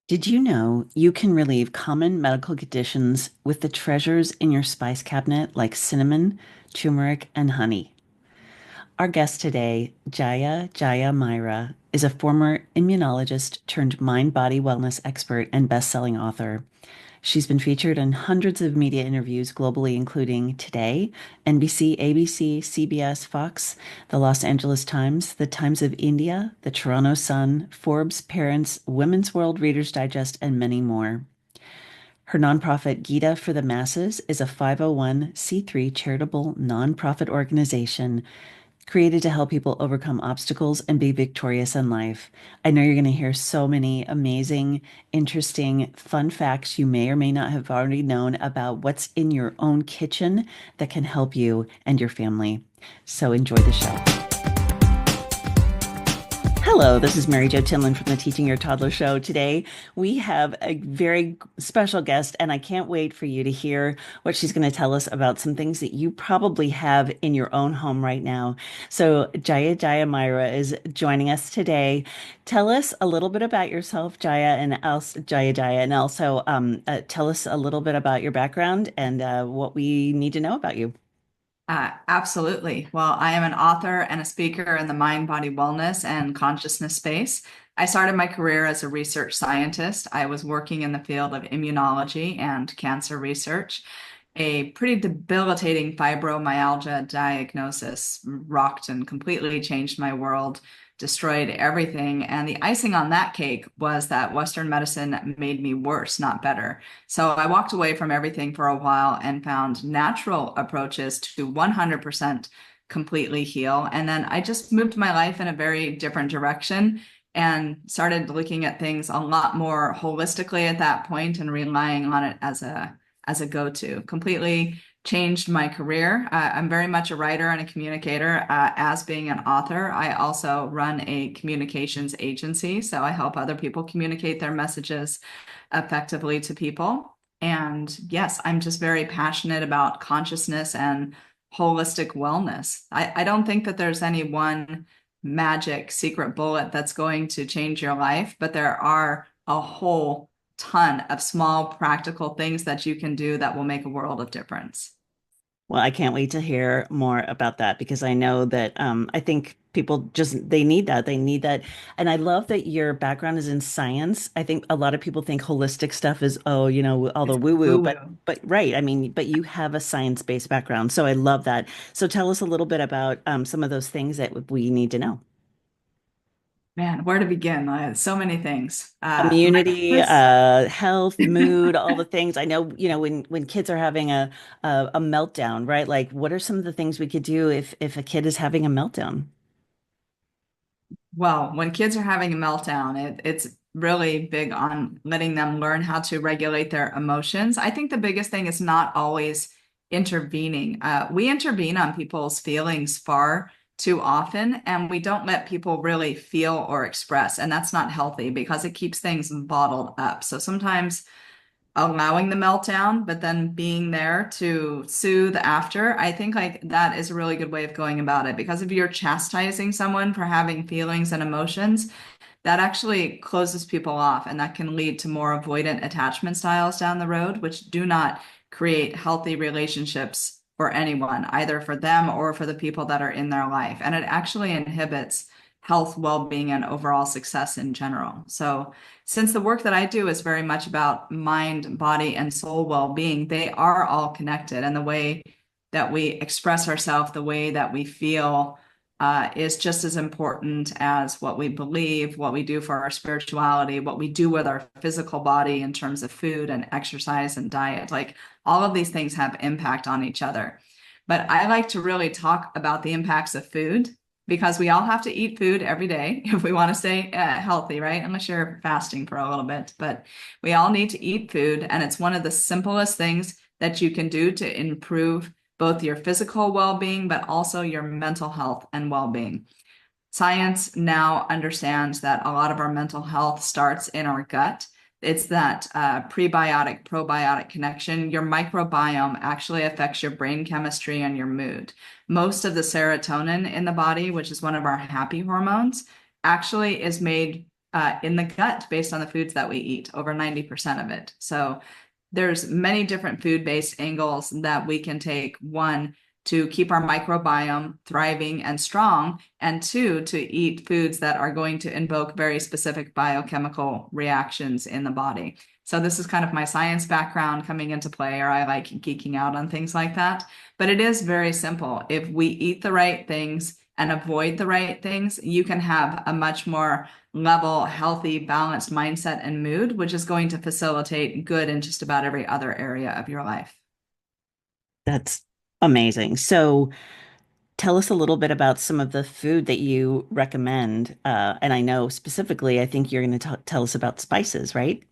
Did you know you can relieve common medical conditions with the treasures in your spice cabinet like cinnamon, turmeric, and honey? Our guest today, Jaya Jaya Myra, is a former immunologist turned mind-body wellness expert and best-selling author. She's been featured in hundreds of media interviews globally, including Today, NBC, ABC, CBS, Fox, the Los Angeles Times, the Times of India, the Toronto Sun, Forbes, Parents, Women's World Reader's Digest, and many more. Her nonprofit Gita for the Masses is a 501(c)(3) charitable nonprofit organization created to help people overcome obstacles and be victorious in life. I know you're going to hear so many amazing, interesting, fun facts you may or may not have already known about what's in your own kitchen that can help you and your family. So enjoy the show. Hello, this is Mary Jo Tinlin from the Teaching Your Toddler Show. Today, we have a very special guest, and I can't wait for you to hear what she's going to tell us about some things that you probably have in your own home right now. So, Jaya Jaya Myra is joining us today. Tell us a little bit about yourself, Jaya, and also Jaya Jaya, and also tell us a little bit about your background and what we need to know about you. Absolutely. Well, I am an author and a speaker in the mind, body, wellness, and consciousness space. I started my career as a research scientist. I was working in the field of immunology and cancer research. A pretty debilitating fibromyalgia diagnosis rocked and completely changed my world, destroyed everything. And the icing on that cake was that Western medicine made me worse, not better. So I walked away from everything for a while and found natural approaches to 100% completely heal. And then I just moved my life in a very different direction and started looking at things a lot more holistically at that point and relying on it as a go-to. Completely changed my career. I'm very much a writer and a communicator. As being an author, I also run a communications agency, so I help other people communicate their messages effectively to people. And yes, I'm just very passionate about consciousness and holistic wellness. I don't think that there's any one magic secret bullet that's going to change your life, but there are a whole ton of small practical things that you can do that will make a world of difference. Well, I can't wait to hear more about that because I know that I think people just they need that. They need that. And I love that your background is in science. I think a lot of people think holistic stuff is, oh, all the It's woo-woo, but woo-woo. but right. I mean, but you have a science-based background. So I love that. So tell us a little bit about some of those things that we need to know. Man, where to begin? So many things. My Immunity, first health, mood, all the things. I know, when kids are having a meltdown, right? Like, what are some of the things we could do if a kid is having a meltdown? Well, when kids are having a meltdown, it's really big on letting them learn how to regulate their emotions. I think the biggest thing is not always intervening. We intervene on people's feelings far too often, and we don't let people really feel or express. And that's not healthy because it keeps things bottled up. So sometimes allowing the meltdown, but then being there to soothe after. I think like that is a really good way of going about it because if you're chastising someone for having feelings and emotions, that actually closes people off and that can lead to more avoidant attachment styles down the road, which do not create healthy relationships for anyone, either for them or for the people that are in their life. And it actually inhibits health, well-being, and overall success in general. So since the work that I do is very much about mind, body, and soul well-being, they are all connected. And the way that we express ourselves, the way that we feel, is just as important as what we believe, what we do for our spirituality, what we do with our physical body in terms of food and exercise and diet. Like all of these things have impact on each other. But I like to really talk about the impacts of food because we all have to eat food every day if we want to stay healthy, right? Unless you're fasting for a little bit, but we all need to eat food. And it's one of the simplest things that you can do to improve both your physical well-being, but also your mental health and well-being. Science now understands that a lot of our mental health starts in our gut. It's that prebiotic probiotic connection. Your microbiome actually affects your brain chemistry and your mood. Most of the serotonin in the body, which is one of our happy hormones, actually is made in the gut based on the foods that we eat, over 90% of it. So there's many different food-based angles that we can take. One, to keep our microbiome thriving and strong, and two, to eat foods that are going to invoke very specific biochemical reactions in the body. So this is kind of my science background coming into play, or I like geeking out on things like that. But it is very simple. If we eat the right things and avoid the right things, you can have a much more level, healthy, balanced mindset and mood, which is going to facilitate good in just about every other area of your life. That's amazing. So tell us a little bit about some of the food that you recommend. And I know specifically, I think you're going to tell us about spices, right?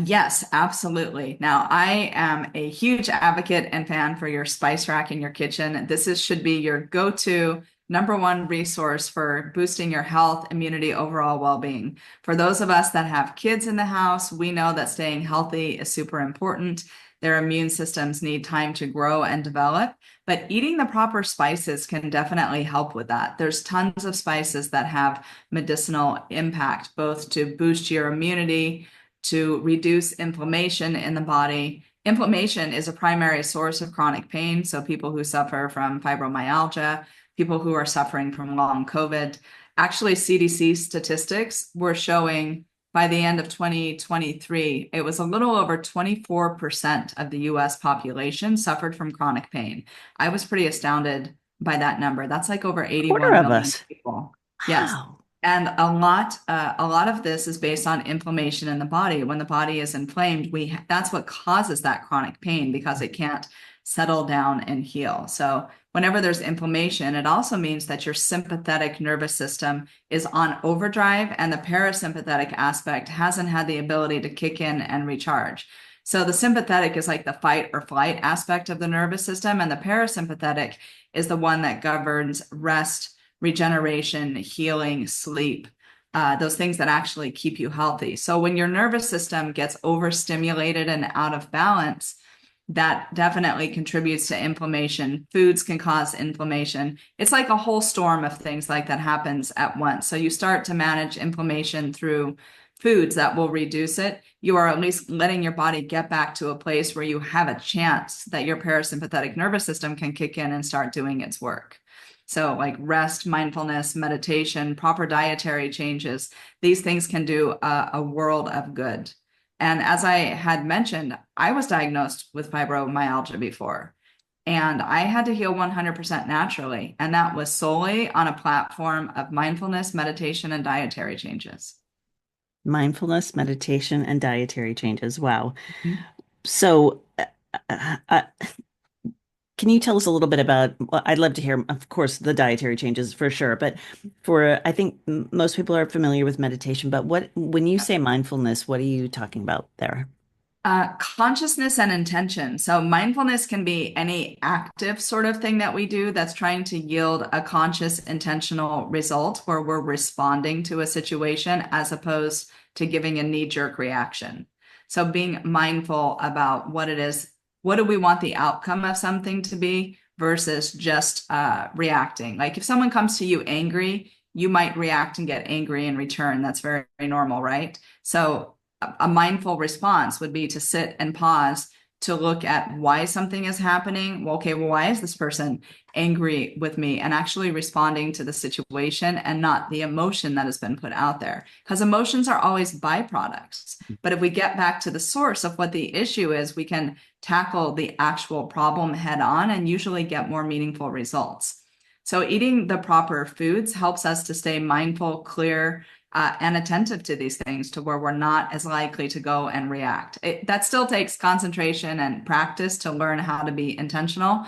Yes, absolutely. Now, I am a huge advocate and fan for your spice rack in your kitchen. Should be your go-to number one resource for boosting your health, immunity, overall well-being. For those of us that have kids in the house, we know that staying healthy is super important. Their immune systems need time to grow and develop, but eating the proper spices can definitely help with that. There's tons of spices that have medicinal impact, both to boost your immunity, to reduce inflammation in the body. Inflammation is a primary source of chronic pain. So people who suffer from fibromyalgia, people who are suffering from long COVID. Actually, CDC statistics were showing by the end of 2023, it was a little over 24% of the US population suffered from chronic pain. I was pretty astounded by that number. That's like over Quarter 81 of million us. people. Yes. Wow. And a lot of this is based on inflammation in the body. When the body is inflamed, that's what causes that chronic pain because it can't settle down and heal. So whenever there's inflammation, it also means that your sympathetic nervous system is on overdrive and the parasympathetic aspect hasn't had the ability to kick in and recharge. So the sympathetic is like the fight or flight aspect of the nervous system, and the parasympathetic is the one that governs rest, regeneration, healing, sleep, those things that actually keep you healthy. So when your nervous system gets overstimulated and out of balance, that definitely contributes to inflammation. Foods can cause inflammation. It's like a whole storm of things like that happens at once. So you start to manage inflammation through foods that will reduce it. You are at least letting your body get back to a place where you have a chance that your parasympathetic nervous system can kick in and start doing its work. So, like rest, mindfulness, meditation, proper dietary changes, these things can do a world of good. And as I had mentioned, I was diagnosed with fibromyalgia before, and I had to heal 100% naturally. And that was solely on a platform of mindfulness, meditation, and dietary changes. Mindfulness, meditation, and dietary changes. Wow. Mhm. So, can you tell us a little bit about, well, I'd love to hear, of course, the dietary changes for sure, but I think most people are familiar with meditation, but when you say mindfulness, what are you talking about there? Consciousness and intention. So, mindfulness can be any active sort of thing that we do that's trying to yield a conscious, intentional result where we're responding to a situation as opposed to giving a knee-jerk reaction. So, being mindful about what it is, what do we want the outcome of something to be versus just reacting. Like if someone comes to you angry, you might react and get angry in return. That's very, very normal, right? So, a mindful response would be to sit and pause to look at why something is happening. Well, okay, well, why is this person angry with me? And actually responding to the situation and not the emotion that has been put out there. Because emotions are always byproducts. But if we get back to the source of what the issue is, we can tackle the actual problem head on and usually get more meaningful results. So, eating the proper foods helps us to stay mindful, clear, and attentive to these things to where we're not as likely to go and react. That still takes concentration and practice to learn how to be intentional,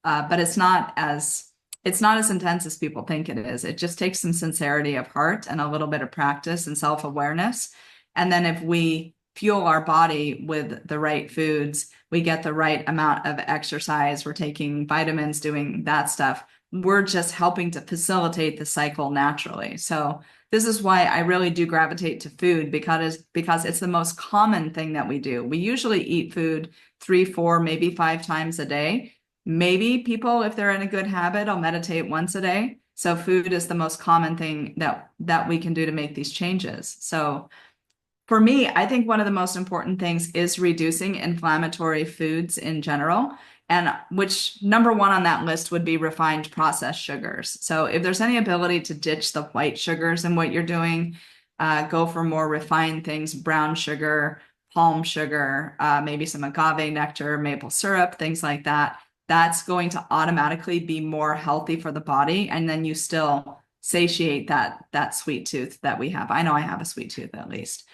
but it's not as intense as people think it is. It just takes some sincerity of heart and a little bit of practice and self-awareness. And then if we fuel our body with the right foods, we get the right amount of exercise, we're taking vitamins, doing that stuff. We're just helping to facilitate the cycle naturally. So this is why I really do gravitate to food because it's the most common thing that we do. We usually eat food 3, 4, maybe 5 times a day. Maybe people, if they're in a good habit, will meditate once a day. So food is the most common thing that we can do to make these changes. So for me, I think one of the most important things is reducing inflammatory foods in general. And which number one on that list would be refined processed sugars. So if there's any ability to ditch the white sugars in what you're doing, go for more refined things, brown sugar, palm sugar, maybe some agave nectar, maple syrup, things like that. That's going to automatically be more healthy for the body. And then you still satiate that sweet tooth that we have. I know I have a sweet tooth at least.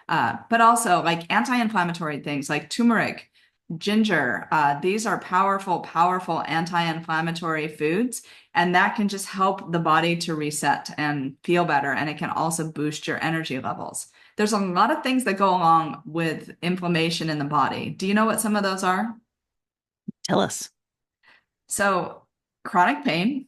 But also like anti-inflammatory things like turmeric, ginger. These are powerful, powerful anti-inflammatory foods, and that can just help the body to reset and feel better. And it can also boost your energy levels. There's a lot of things that go along with inflammation in the body. Do you know what some of those are? Tell us. So, chronic pain,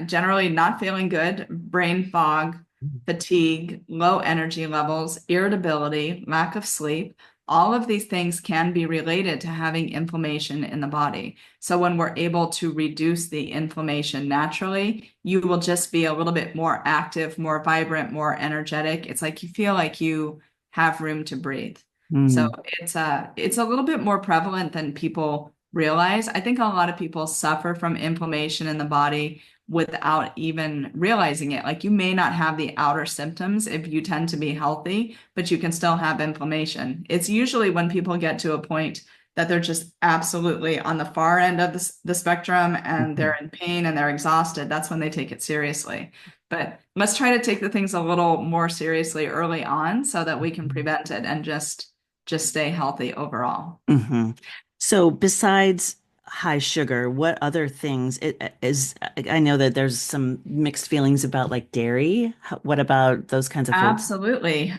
generally not feeling good, brain fog, fatigue, low energy levels, irritability, lack of sleep. All of these things can be related to having inflammation in the body. So when we're able to reduce the inflammation naturally, you will just be a little bit more active, more vibrant, more energetic. It's like you feel like you have room to breathe. So Mm, it's a little bit more prevalent than people realize. I think a lot of people suffer from inflammation in the body without even realizing it. Like you may not have the outer symptoms if you tend to be healthy, but you can still have inflammation. It's usually when people get to a point that they're just absolutely on the far end of the spectrum and mhm, they're in pain and they're exhausted. That's when they take it seriously. But let's try to take the things a little more seriously early on so that we can mhm. prevent it and just stay healthy overall. Hmm. So besides high sugar, what other things I know that there's some mixed feelings about like dairy. What about those kinds of foods? Absolutely.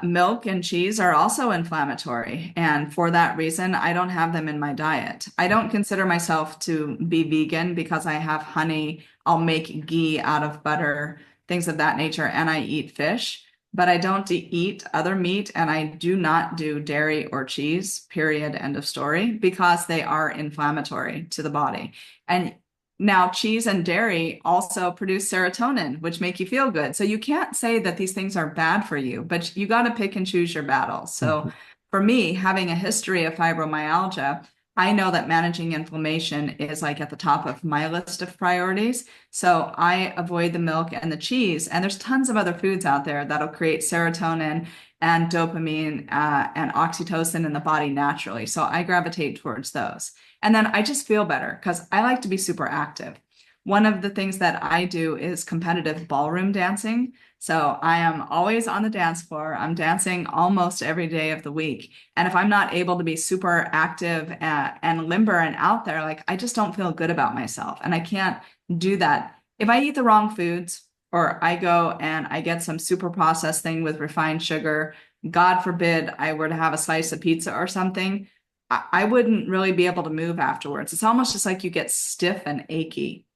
Milk and cheese are also inflammatory. And for that reason, I don't have them in my diet. I don't consider myself to be vegan because I have honey. I'll make ghee out of butter, things of that nature, and I eat fish. But I don't eat other meat, and I do not do dairy or cheese, period, end of story, because they are inflammatory to the body. And now, cheese and dairy also produce serotonin, which make you feel good. So you can't say that these things are bad for you, but you got to pick and choose your battles. So Mhm. for me, having a history of fibromyalgia, I know that managing inflammation is like at the top of my list of priorities. So I avoid the milk and the cheese. And there's tons of other foods out there that'll create serotonin and dopamine and oxytocin in the body naturally. So I gravitate towards those. And then I just feel better because I like to be super active. One of the things that I do is competitive ballroom dancing. So I am always on the dance floor. I'm dancing almost every day of the week. And if I'm not able to be super active and limber and out there, like I just don't feel good about myself. And I can't do that. If I eat the wrong foods or I go and I get some super processed thing with refined sugar, God forbid I were to have a slice of pizza or something, I wouldn't really be able to move afterwards. It's almost just like you get stiff and achy,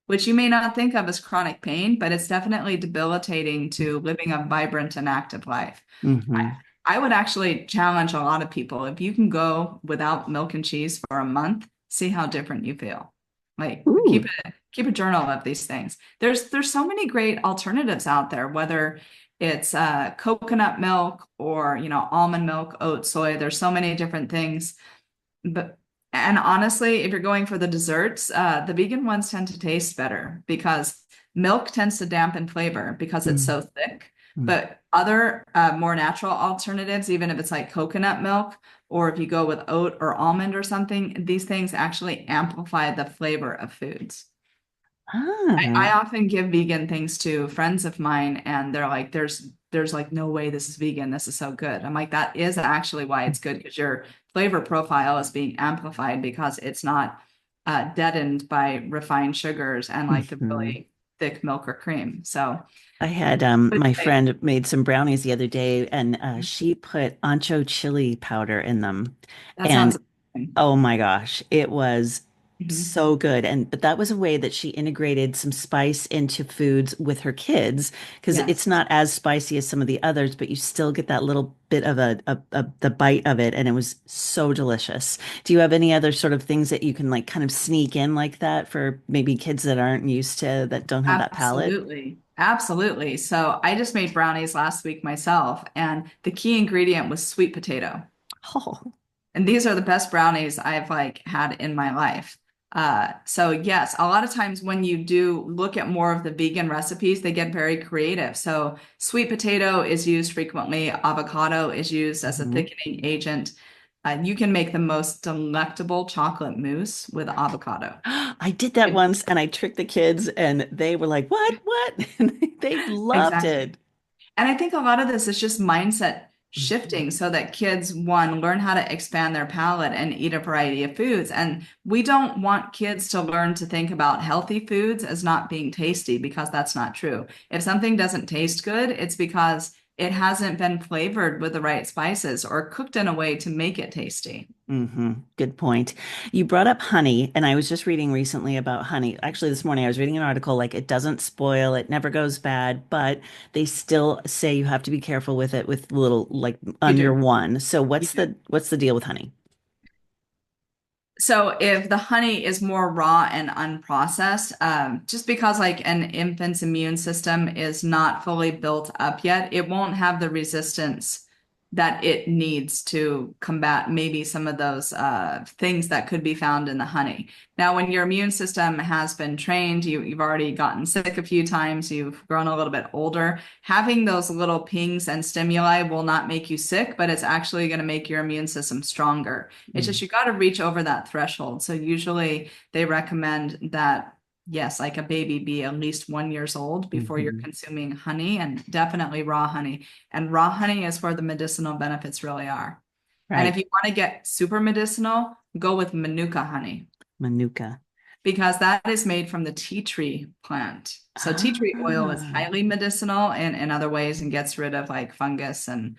which you may not think of as chronic pain, but it's definitely debilitating to living a vibrant and active life. Hmm. I would actually challenge a lot of people if you can go without milk and cheese for a month, see how different you feel. Like Ooh. keep a journal of these things. There's so many great alternatives out there, whether it's coconut milk or almond milk, oat, soy. There's so many different things but and honestly, if you're going for the desserts, the vegan ones tend to taste better because milk tends to dampen flavor because it's Mm, so thick. mm. But other more natural alternatives, even if it's like coconut milk, or if you go with oat or almond or something, these things actually amplify the flavor of foods. I Ah. often give vegan things to friends of mine, and they're like, "There's like no way this is vegan. This is so good." I'm like, "That is actually why it's good because your flavor profile is being amplified because it's not deadened by refined sugars and like the Mhm. really thick milk or cream." So, I had but my anyway, friend made some brownies the other day, and she put ancho chili powder in them, that sounds and amazing. oh my gosh, it was. Mhm. so good. And but that was a way that she integrated some spice into foods with her kids because it's Yes. not as spicy as some of the others, but you still get that little bit of the bite of it, and it was so delicious. Do you have any other sort of things that you can like kind of sneak in like that for maybe kids that aren't used to that don't have that palate? Absolutely. Absolutely. So I just made brownies last week myself, and the key ingredient was sweet potato. Oh. And these are the best brownies I've like had in my life. So yes, a lot of times when you do look at more of the vegan recipes, they get very creative. So sweet potato is used frequently. Avocado is used as a Mhm. thickening agent. You can make the most delectable chocolate mousse with avocado. I did that It- once and I tricked the kids and they were like, "What? What?" And they loved exactly. it. And I think a lot of this is just mindset Mhm. shifting so that kids, one, learn how to expand their palate and eat a variety of foods. And we don't want kids to learn to think about healthy foods as not being tasty because that's not true. If something doesn't taste good, it's because it hasn't been flavored with the right spices or cooked in a way to make it tasty. Good point. You brought up honey, and I was just reading recently about honey. Actually, this morning I was reading an article like it doesn't spoil, it never goes bad, but they still say you have to be careful with it with little like You under do. one. So You do. what's the deal with honey? So if the honey is more raw and unprocessed, just because like an infant's immune system is not fully built up yet, it won't have the resistance that it needs to combat maybe some of those things that could be found in the honey. Now, when your immune system has been trained, you've already gotten sick a few times, you've grown a little bit older, having those little pings and stimuli will not make you sick, but it's actually going to make your immune system stronger. It's just you got to reach over that threshold. So usually they recommend that, yes, like a baby be at least 1 years old before you're Mm-hmm. consuming honey and definitely raw honey. And raw honey is where the medicinal benefits really are. And if Right. you want to get super medicinal, go with Manuka honey Manuka. because that is made from the tea tree plant. So tea tree oil is Ah. highly medicinal in other ways and gets rid of like fungus and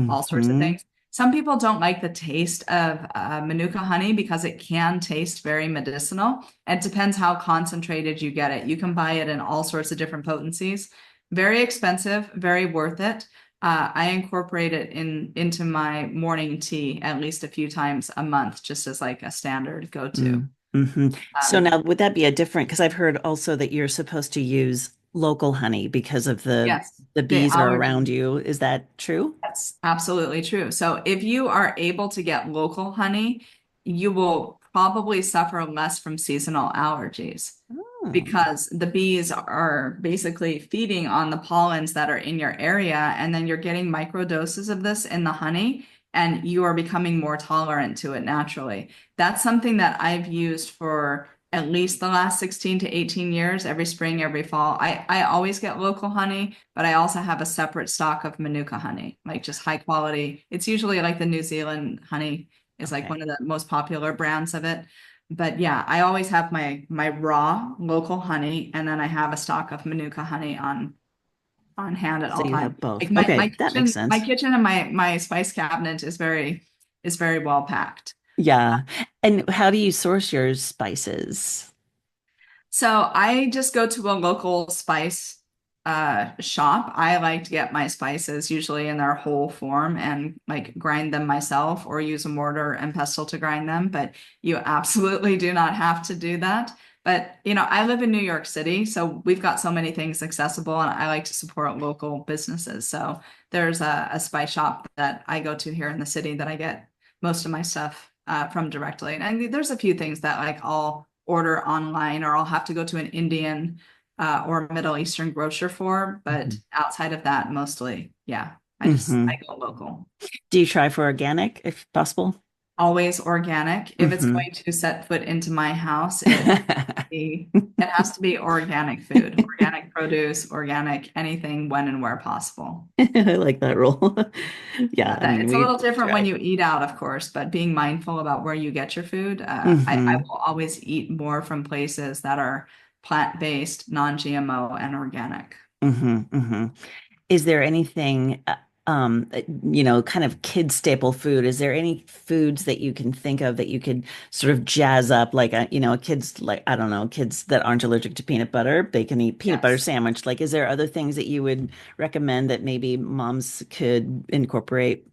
all sorts of Mm-hmm. things. Some people don't like the taste of Manuka honey because it can taste very medicinal. It depends how concentrated you get it. You can buy it in all sorts of different potencies. Very expensive, very worth it. I incorporate it into my morning tea at least a few times a month, just as like a standard go-to. Mm-hmm. So Um, now would that be a different, because I've heard also that you're supposed to use local honey because of Yes, the the bees are around allergen. you. Is that true? That's absolutely true. So if you are able to get local honey, you will probably suffer less from seasonal allergies Oh. because the bees are basically feeding on the pollens that are in your area, and then you're getting micro doses of this in the honey, and you are becoming more tolerant to it naturally. That's something that I've used for at least the last 16 to 18 years, every spring, every fall. I always get local honey, but I also have a separate stock of Manuka honey, like just high quality. It's usually like the New Zealand honey is like Okay. one of the most popular brands of it. But yeah, I always have my raw local honey, and then I have a stock of Manuka honey on hand at So all you time. have both. Like my Okay, that makes my sense. kitchen and my spice cabinet is very well packed. Yeah. And how do you source your spices? So I just go to a local spice shop. I like to get my spices usually in their whole form and like grind them myself or use a mortar and pestle to grind them, but you absolutely do not have to do that. But I live in New York City, so we've got so many things accessible and I like to support local businesses. So there's a spice shop that I go to here in the city that I get most of my stuff from directly. And there's a few things that like I'll order online or I'll have to go to an Indian or Middle Eastern grocer for. But Hmm. outside of that, mostly, yeah, I Hmm. go local. Do you try for organic if possible? Always organic. If it's Hmm. going to set foot into my house, it has to be organic food, organic produce, organic anything when and where possible. I like that rule. Yeah, I That mean, it's a little we different when try. you eat out, of course, but being mindful about where you get your food. I Hmm. will always eat more from places that are plant-based, non-GMO, and organic. Hmm. Hmm. Is there anything? kind of kid staple food. Is there any foods that you can think of that you could sort of jazz up, like kids like I don't know, kids that aren't allergic to peanut butter, they can eat peanut butter Yes. sandwich. Like, is there other things that you would recommend that maybe moms could incorporate?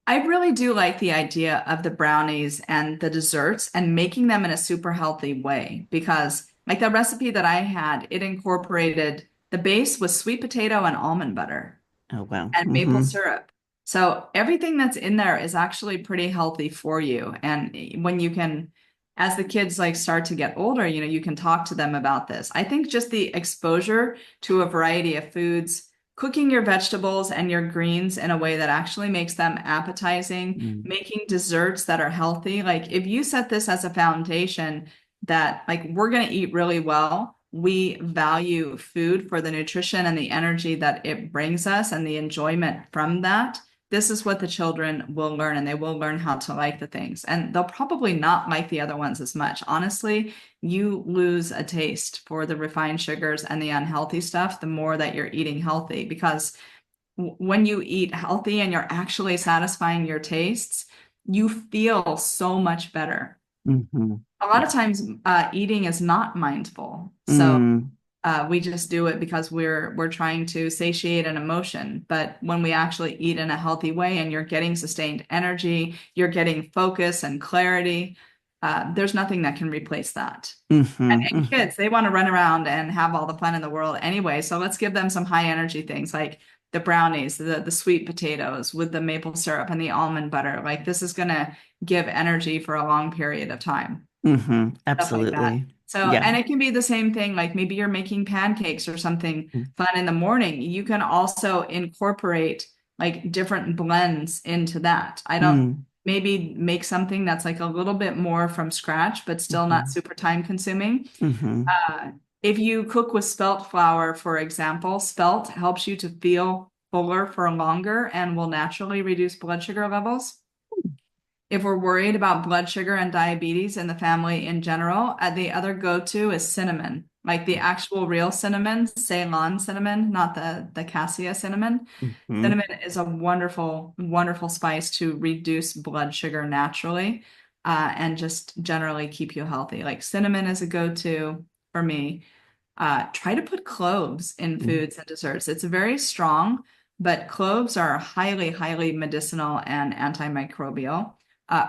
I really do like the idea of the brownies and the desserts and making them in a super healthy way because, like the recipe that I had, it incorporated the base was sweet potato and almond butter Oh, wow. and maple Mm-hmm. syrup. So everything that's in there is actually pretty healthy for you. And when you can, as the kids like start to get older, you can talk to them about this. I think just the exposure to a variety of foods, cooking your vegetables and your greens in a way that actually makes them appetizing, Mm, making desserts that are healthy. Like if you set this as a foundation that like we're going to eat really well, we value food for the nutrition and the energy that it brings us and the enjoyment from that. This is what the children will learn, and they will learn how to like the things. And they'll probably not like the other ones as much. Honestly, you lose a taste for the refined sugars and the unhealthy stuff the more that you're eating healthy, because when you eat healthy and you're actually satisfying your tastes, you feel so much better. hmm. A lot of Yeah. times, eating is not mindful. So Mm, we just do it because we're trying to satiate an emotion. But when we actually eat in a healthy way and you're getting sustained energy, you're getting focus and clarity, there's nothing that can replace that. And hmm. kids, they want to run around and have all the fun in the world anyway. So let's give them some high energy things like the brownies, the sweet potatoes with the maple syrup and the almond butter. Like this is going to give energy for a long period of time, stuff like that. Absolutely. So, Yeah. and it can be the same thing, like maybe you're making pancakes or something Mm, fun in the morning. You can also incorporate like different blends into that. I don't mm, maybe make something that's like a little bit more from scratch, but still not hmm. super time consuming. Hmm. If you cook with spelt flour, for example, spelt helps you to feel fuller for longer and will naturally reduce blood sugar levels. If we're worried about blood sugar and diabetes in the family in general, the other go-to is cinnamon, like the actual real cinnamon, Ceylon cinnamon, not the cassia cinnamon. Hmm. Cinnamon is a wonderful, wonderful spice to reduce blood sugar naturally, and just generally keep you healthy. Like cinnamon is a go-to for me. Try to put cloves in Mm, foods and desserts. It's very strong, but cloves are highly, highly medicinal and antimicrobial.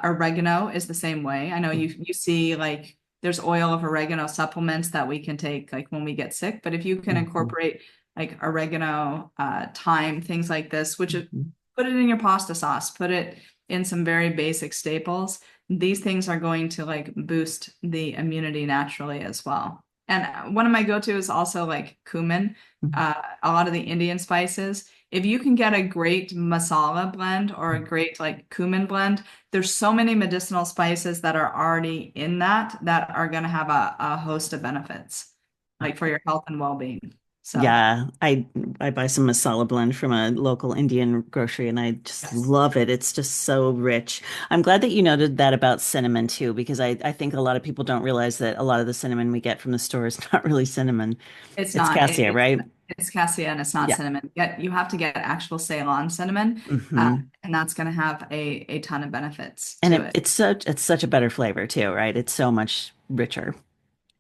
Oregano is the same way. I know you see like there's oil of oregano supplements that we can take like when we get sick, but if you can mhm, incorporate like oregano, thyme, things like this, mhm, put it in your pasta sauce, put it in some very basic staples. These things are going to like boost the immunity naturally as well. And one of my go-to is also like cumin, mhm, a lot of the Indian spices. If you can get a great masala blend or a great like cumin blend, there's so many medicinal spices that are already in that are going to have a host of benefits, like for mhm. your health and well-being. So, Yeah, I buy some masala blend from a local Indian grocery and I just yes. love it. It's just so rich. I'm glad that you noted that about cinnamon too, because I think a lot of people don't realize that a lot of the cinnamon we get from the store is not really cinnamon. It's It's not. cassia, right? It's cassia and it's not Yeah. cinnamon. Yet you have to get actual Ceylon cinnamon, Hmm. and that's going to have a ton of benefits And to it. it's such a better flavor too, right? It's so much richer.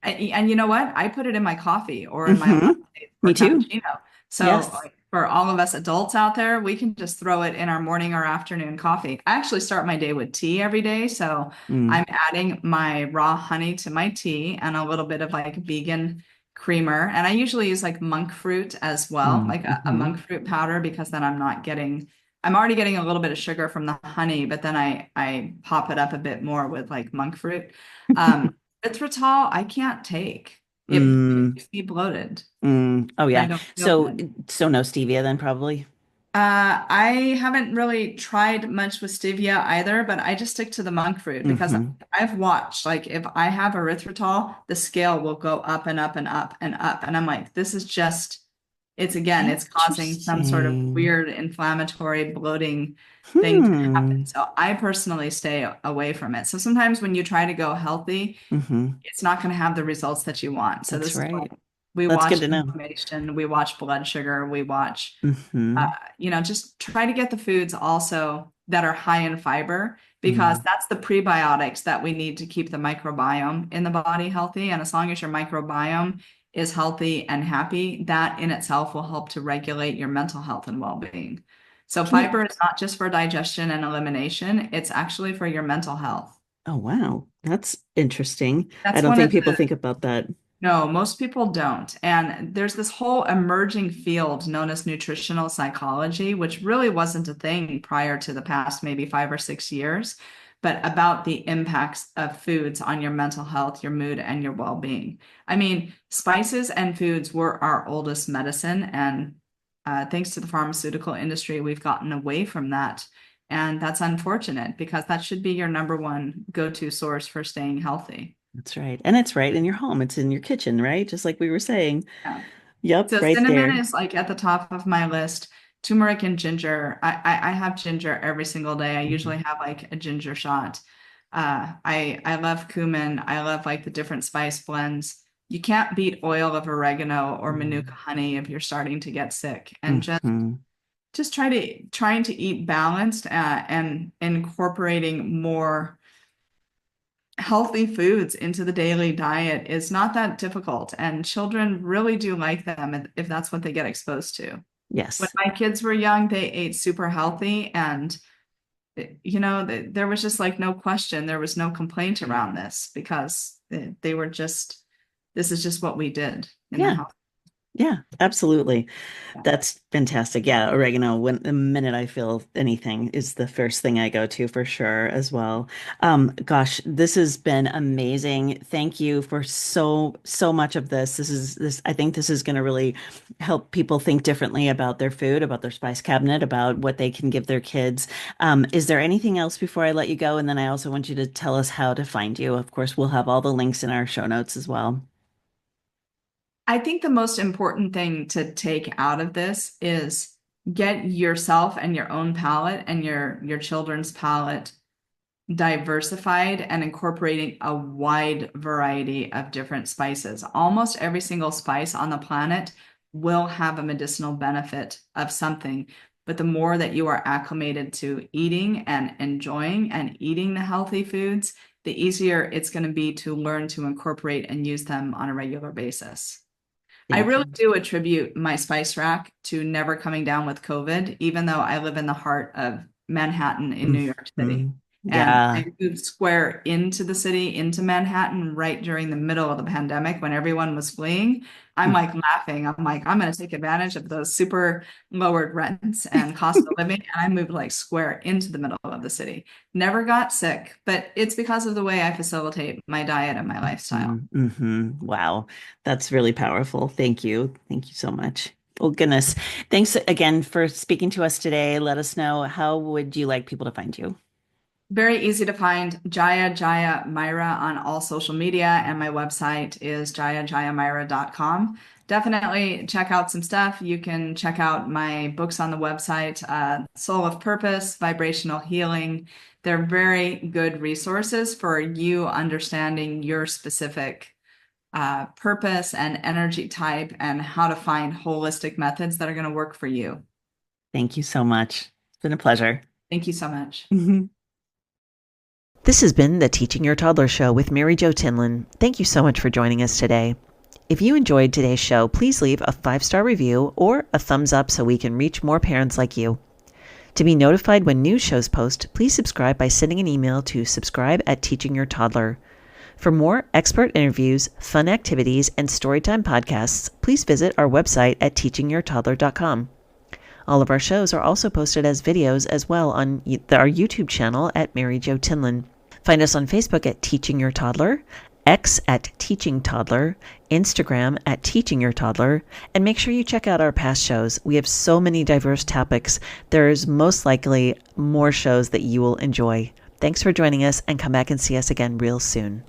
And you know what? I put it in my coffee or in my Hmm. latte or Me too. cappuccino. So Yes. like, for all of us adults out there, we can just throw it in our morning or afternoon coffee. I actually start my day with tea every day. So Mm. I'm adding my raw honey to my tea and a little bit of like vegan creamer. And I usually use like monk fruit as well, like a Mm-hmm. monk fruit powder, because then I'm already getting a little bit of sugar from the honey, but then I pop it up a bit more with like monk fruit. Um, Erythritol, I can't take. It Mm, makes me bloated. oh I yeah. don't feel So good. so no stevia then probably. I haven't really tried much with stevia either, but I just stick to the monk fruit because Hmm. I've watched, like, if I have erythritol, the scale will go up and up and up and up. And I'm like, this is just, it's causing some sort of Interesting. weird inflammatory bloating thing to happen. Hmm. So I personally stay away from it. So sometimes when you try to go healthy, Hmm. it's not going to have the results that you want. So That's this is why right. We That's good watch to know. inflammation, we watch blood sugar, we watch, uh, Hmm. just try to get the foods also that are high in fiber because Mm. that's the prebiotics that we need to keep the microbiome in the body healthy. And as long as your microbiome is healthy and happy, that in itself will help to regulate your mental health and well-being. So Can you? fiber is not just for digestion and elimination, it's actually for your mental health. Oh, wow. That's interesting. I That's don't one think of people the think about that. No, most people don't. And there's this whole emerging field known as nutritional psychology, which really wasn't a thing prior to the past maybe 5 or 6 years, but about the impacts of foods on your mental health, your mood, and your well-being. I mean, spices and foods were our oldest medicine, and thanks to the pharmaceutical industry, we've gotten away from that. And that's unfortunate because that should be your number one go-to source for staying healthy. That's right. And it's right in your home. It's in your kitchen, right? Just like we were saying. Yeah. Yep, So right cinnamon there. is like at the top of my list. Turmeric and ginger. I have ginger every single day. I Mhm. usually have like a ginger shot. I love cumin. I love like the different spice blends. You can't beat oil of oregano or manuka honey if you're starting to get sick. And Mm-hmm. just trying to eat balanced and incorporating more healthy foods into the daily diet is not that difficult, and children really do like them if that's what they get exposed to. When Yes. my kids were young, they ate super healthy, and there was just like no question, there was no complaint around this because they were just, this is just what we did in the Yeah. house. Yeah, absolutely. Yeah. That's fantastic. Yeah, oregano, when the minute I feel anything is the first thing I go to for sure as well. Gosh, this has been amazing. Thank you for so much of this. I think this is going to really help people think differently about their food, about their spice cabinet, about what they can give their kids. Is there anything else before I let you go? And then I also want you to tell us how to find you. Of course, we'll have all the links in our show notes as well. I think the most important thing to take out of this is get yourself and your own palate and your children's palate diversified and incorporating a wide variety of different spices. Almost every single spice on the planet will have a medicinal benefit of something. But the more that you are acclimated to eating and enjoying and eating the healthy foods, the easier it's going to be to learn to incorporate and use them on a regular basis. I Thank really you. do attribute my spice rack to never coming down with COVID, even though I live in the heart of Manhattan in New York City. Mhm. And Yeah. I moved square into the city, into Manhattan, right during the middle of the pandemic when everyone was fleeing. I'm like laughing. I'm like, I'm going to take advantage of those super lowered rents and cost of living. And I moved like square into the middle of the city. Never got sick, but it's because of the way I facilitate my diet and my lifestyle. Mm-hmm. Wow. That's really powerful. Thank you. Thank you so much. Oh, goodness. Thanks again for speaking to us today. Let us know, how would you like people to find you? Very easy to find. Jaya Jaya Myra on all social media, and my website is jayajayamyra.com. Definitely check out some stuff. You can check out my books on the website, Soul of Purpose, Vibrational Healing. They're very good resources for you understanding your specific purpose and energy type and how to find holistic methods that are going to work for you. Thank you so much. It's been a pleasure. Thank you so much. This has been the Teaching Your Toddler Show with Mary Jo Tinlin. Thank you so much for joining us today. If you enjoyed today's show, please leave a 5-star review or a thumbs up so we can reach more parents like you. To be notified when new shows post, please subscribe by sending an email to subscribe@teachingyourtoddler. For more expert interviews, fun activities, and storytime podcasts, please visit our website at teachingyourtoddler.com. All of our shows are also posted as videos as well on our YouTube channel at Mary Jo Tinlin. Find us on Facebook at Teaching Your Toddler, X at Teaching Toddler, Instagram at Teaching Your Toddler, and make sure you check out our past shows. We have so many diverse topics. There's most likely more shows that you will enjoy. Thanks for joining us, and come back and see us again real soon.